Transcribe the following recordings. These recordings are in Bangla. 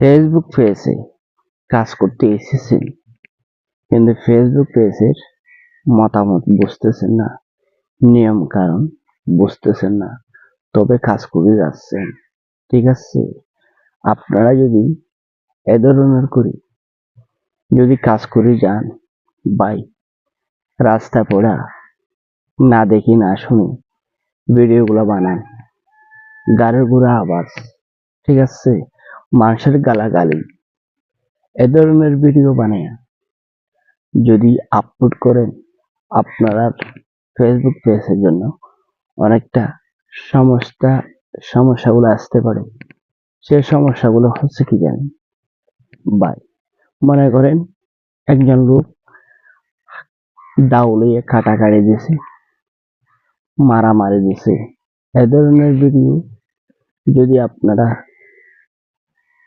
ফেসবুক পেজে কাজ করতে এসেছেন, কিন্তু ফেসবুক পেজের মতামত বুঝতেছেন না, নিয়ম কারণ বুঝতেছেন না, তবে কাজ করে যাচ্ছেন। ঠিক আছে, আপনারা যদি এ ধরনের যদি কাজ করে যান, ভাই, রাস্তা পড়া না দেখি না শুনি ভিডিওগুলো বানান, গাড়ির ঘোড়া আওয়াজ, ঠিক আছে, মানুষের গালাগালি, এ ধরনের ভিডিও বানায় যদি আপলোড করেন, আপনারা ফেসবুক পেজের জন্য অনেকটা সমস্যাগুলো আসতে পারে। সেই সমস্যাগুলো হচ্ছে কি জানেন ভাই? মনে করেন একজন লোক দাউলিয়ে কাটাকাটি দিছে, মারামারি দিছে, এ ধরনের ভিডিও যদি আপনারা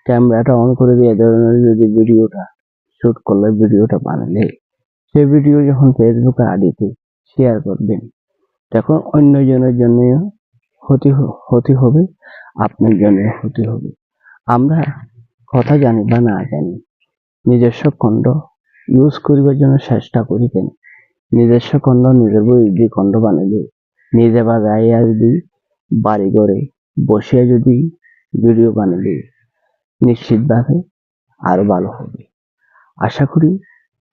ক্যামেরাটা অন করে দিয়ে এ ধরনের যদি ভিডিওটা শুট করলে, ভিডিওটা বানালে, সেই ভিডিও যখন ফেসবুকে আইডিতে শেয়ার করবেন, তখন অন্যজনের জন্য ক্ষতি হবে, আপনার জন্য ক্ষতি হবে। আমরা কথা জানি বা না জানি, নিজস্ব খণ্ড ইউজ করিবার জন্য চেষ্টা করি কেন? নিজস্ব খণ্ড নিজের বই যদি খণ্ড বানাইলে, নিজে বা গাইয়া যদি বাড়ি ঘরে বসে যদি ভিডিও বানালে, নিশ্চিতভাবে আরো ভালো হবে। আশা করি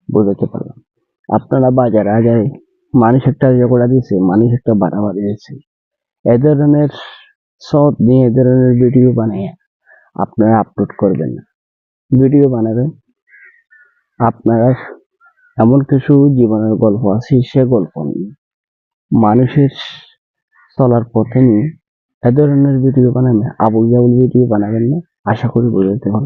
বোঝাতে পারলাম। আপনারা বাজারে আগে মানুষ একটা ঝগড়া দিয়েছে, মানুষ একটা বাড়াবাড়ি দিয়েছে, এ ধরনের শর্ট নিয়ে এ ধরনের ভিডিও বানিয়ে আপনারা আপলোড করবেন না। ভিডিও বানাবেন আপনারা এমন কিছু জীবনের গল্প আছে, সে গল্প নিয়ে, মানুষের চলার পথে নিয়ে এ ধরনের ভিডিও বানাবেন, আবুল জাবুল ভিডিও বানাবেন না। আশা করি বোঝাতে পারলাম।